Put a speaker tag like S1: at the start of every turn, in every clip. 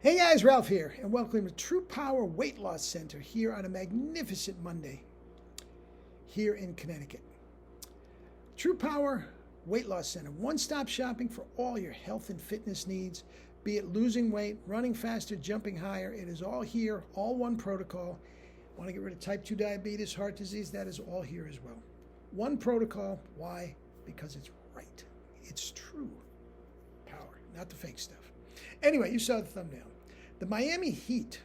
S1: Hey guys, Ralph here, and welcome to True Power Weight Loss Center here on a magnificent Monday here in Connecticut. True Power Weight Loss Center, one-stop shopping for all your health and fitness needs, be it losing weight, running faster, jumping higher. It is all here, all one protocol. Want to get rid of type 2 diabetes, heart disease, that is all here as well. One protocol. Why? Because it's right. It's true power, not the fake stuff. Anyway, you saw the thumbnail. The Miami Heat,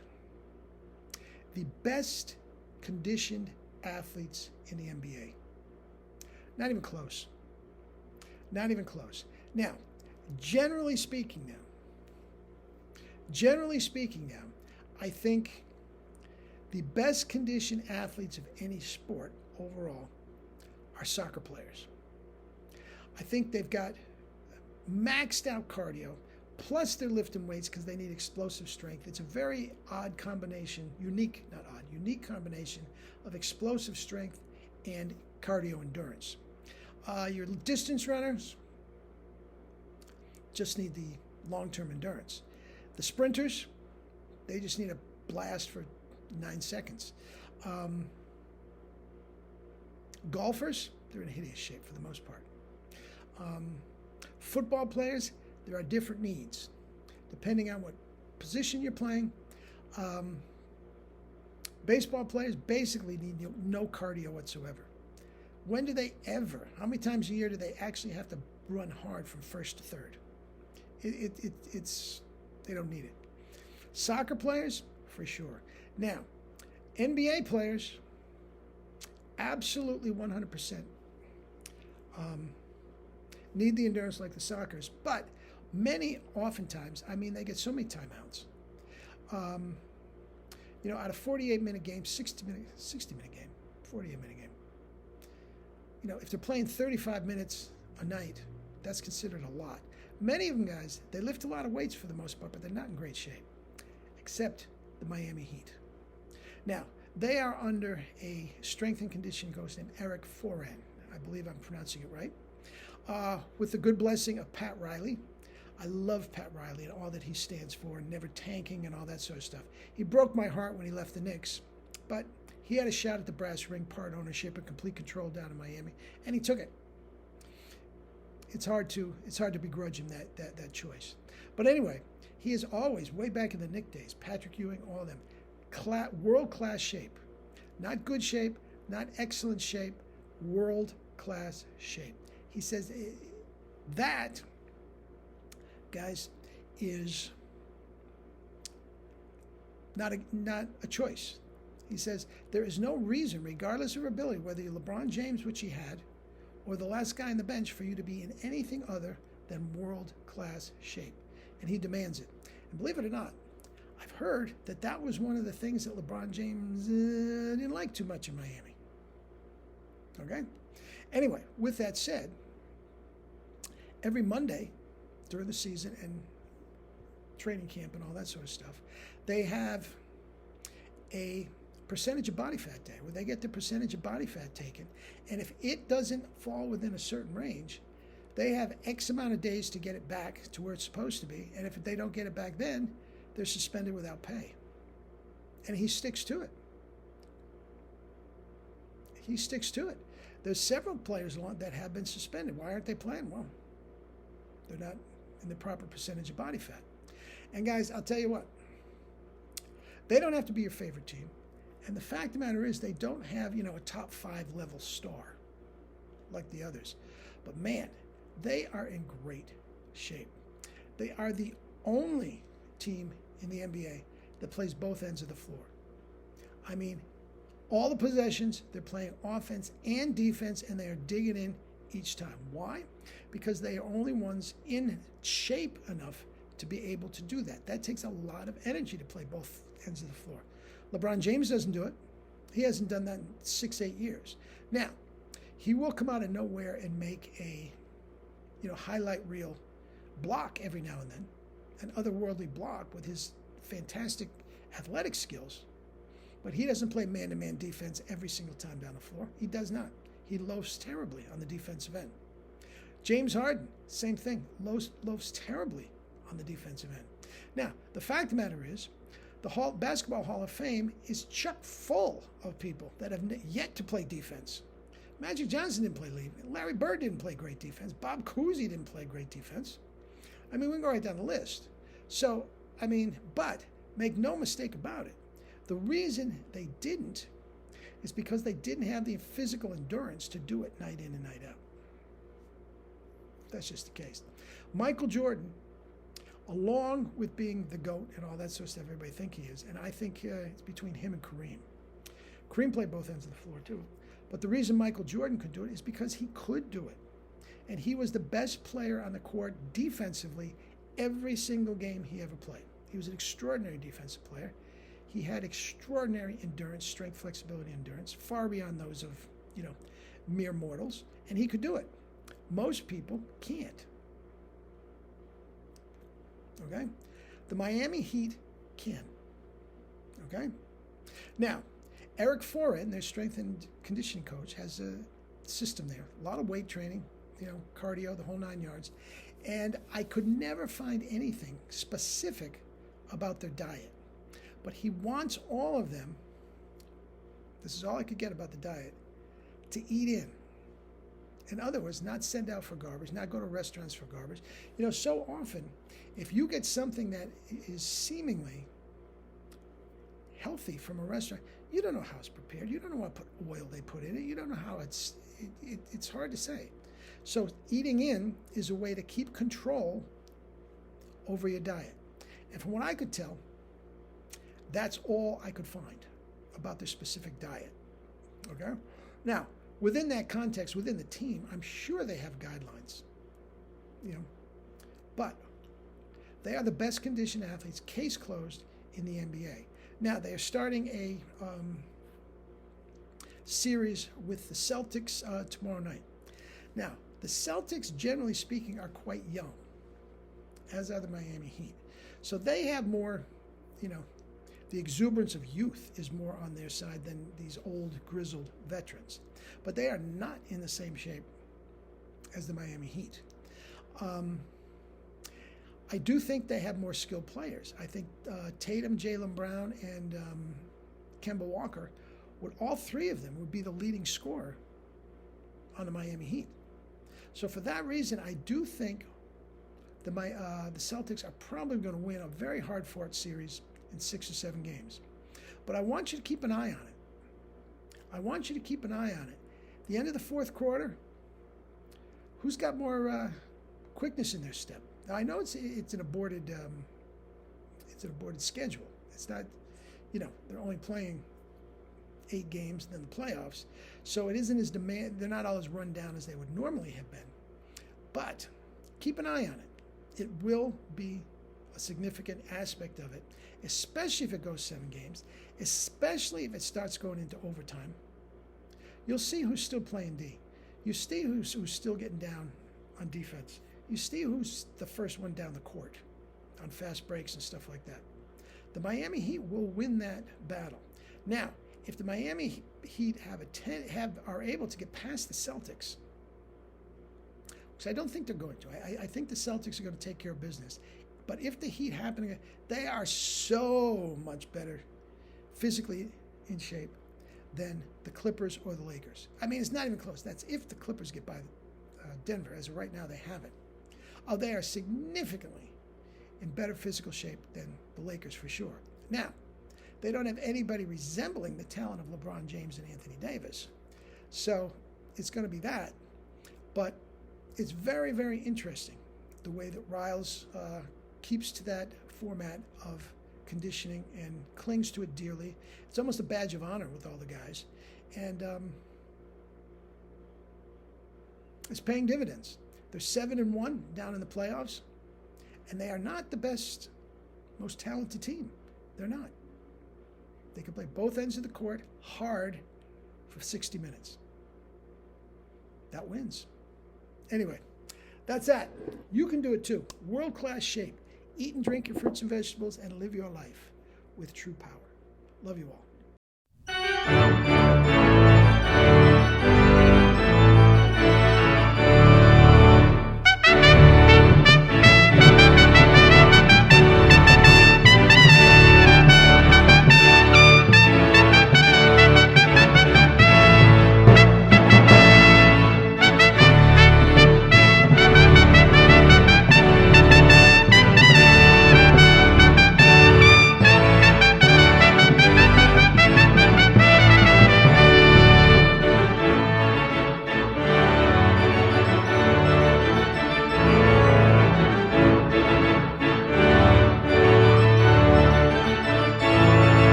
S1: the best conditioned athletes in the NBA. Not even close. Not even close. Now, generally speaking now, I think the best conditioned athletes of any sport overall are soccer players. I think they've got maxed out cardio. Plus, they're lifting weights because they need explosive strength. It's a very odd combination, unique combination of explosive strength and cardio endurance. Your distance runners just need the long-term endurance. The sprinters, they just need a blast for 9 seconds. Golfers, they're in hideous shape for the most part. Football players, there are different needs depending on what position you're playing. Baseball players basically need no cardio whatsoever. When do they ever, how many times a year do they actually have to run hard from first to third? They don't need it. Soccer players, for sure. Now, NBA players, absolutely 100% need the endurance like the soccers, but many, oftentimes, they get so many timeouts. Out of 48-minute game, 60-minute game, 48-minute game. If they're playing 35 minutes a night, that's considered a lot. Many of them guys, they lift a lot of weights for the most part, but they're not in great shape, except the Miami Heat. Now, they are under a strength and conditioning coach named Eric Foran. I believe I'm pronouncing it right. With the good blessing of Pat Riley. I love Pat Riley and all that he stands for, and never tanking and all that sort of stuff. He broke my heart when he left the Knicks, but he had a shot at the brass ring, part ownership, and complete control down in Miami, and he took it. It's hard to begrudge him that choice. But anyway, he is always, way back in the Knick days, Patrick Ewing, all of them, world-class shape. Not good shape, not excellent shape, world-class shape. He says that, guys, is not a choice. He says there is no reason, regardless of your ability, whether you're LeBron James, which he had, or the last guy on the bench, for you to be in anything other than world-class shape. And he demands it. And believe it or not, I've heard that was one of the things that LeBron James didn't like too much in Miami. Okay? Anyway, with that said, every Monday during the season and training camp and all that sort of stuff, they have a percentage of body fat day where they get the percentage of body fat taken. And if it doesn't fall within a certain range, they have X amount of days to get it back to where it's supposed to be. And if they don't get it back then, they're suspended without pay. And he sticks to it. He sticks to it. There's several players that have been suspended. Why aren't they playing? Well, they're not in the proper percentage of body fat. And guys, I'll tell you what, they don't have to be your favorite team. And the fact of the matter is they don't have, a top 5 level star like the others. But man, they are in great shape. They are the only team in the NBA that plays both ends of the floor. All the possessions, they're playing offense and defense, and they are digging in each time. Why? Because they are only ones in shape enough to be able to do that. That takes a lot of energy to play both ends of the floor. LeBron James doesn't do it. He hasn't done that in 6-8 years. Now, he will come out of nowhere and make a, highlight reel block every now and then, an otherworldly block with his fantastic athletic skills. But he doesn't play man-to-man defense every single time down the floor. He does not. He loafs terribly on the defensive end. James Harden, same thing, loafs terribly on the defensive end. Now, the fact of the matter is, the Basketball Hall of Fame is chock full of people that have yet to play defense. Magic Johnson didn't play lead. Larry Bird didn't play great defense. Bob Cousy didn't play great defense. I mean, we can go right down the list. So, I mean, but make no mistake about it. The reason they didn't is because they didn't have the physical endurance to do it night in and night out. That's just the case. Michael Jordan, along with being the GOAT and all that sort of stuff everybody think he is, and I think it's between him and Kareem. Kareem played both ends of the floor too. But the reason Michael Jordan could do it is because he could do it. And he was the best player on the court defensively every single game he ever played. He was an extraordinary defensive player. He had extraordinary endurance, strength, flexibility, endurance, far beyond those of, mere mortals. And he could do it. Most people can't. Okay? The Miami Heat can. Okay? Now, Eric Foran, their strength and conditioning coach, has a system there. A lot of weight training, cardio, the whole 9 yards. And I could never find anything specific about their diet. But he wants all of them, this is all I could get about the diet, to eat in. In other words, not send out for garbage, not go to restaurants for garbage. So often, if you get something that is seemingly healthy from a restaurant, you don't know how it's prepared. You don't know what oil they put in it. You don't know how it's hard to say. So eating in is a way to keep control over your diet. And from what I could tell, that's all I could find about their specific diet. Okay? Now, within that context, within the team, I'm sure they have guidelines. But they are the best conditioned athletes, case closed, in the NBA. Now, they are starting a series with the Celtics tomorrow night. Now, the Celtics, generally speaking, are quite young, as are the Miami Heat. So they have more, the exuberance of youth is more on their side than these old, grizzled veterans. But they are not in the same shape as the Miami Heat. I do think they have more skilled players. I think Tatum, Jaylen Brown, and Kemba Walker, all three of them would be the leading scorer on the Miami Heat. So for that reason, I do think the Celtics are probably going to win a very hard-fought series in 6 or 7 games. But I want you to keep an eye on it. The end of the fourth quarter, who's got more quickness in their step? Now, I know it's an aborted schedule. It's not, they're only playing 8 games and then the playoffs, so it isn't as they're not all as run down as they would normally have been. But keep an eye on it. It will be a significant aspect of it, especially if it goes 7 games, especially if it starts going into overtime. You'll see who's still playing D. You see who's still getting down on defense. You see who's the first one down the court on fast breaks and stuff like that. The Miami Heat will win that battle. Now, if the Miami Heat are able to get past the Celtics, because I don't think they're going to. I think the Celtics are going to take care of business. But if the Heat happen, they are so much better physically in shape than the Clippers or the Lakers. I mean, it's not even close. That's if the Clippers get by Denver. As of right now, they haven't. Oh, they are significantly in better physical shape than the Lakers for sure. Now, they don't have anybody resembling the talent of LeBron James and Anthony Davis. So it's going to be that. But it's very, very interesting the way that Riles keeps to that format of conditioning and clings to it dearly. It's almost a badge of honor with all the guys. And it's paying dividends. They're 7-1 down in the playoffs, and they are not the best, most talented team. They're not. They can play both ends of the court hard for 60 minutes. That wins. Anyway, that's that. You can do it too. World-class shape. Eat and drink your fruits and vegetables and live your life with true power. Love you all.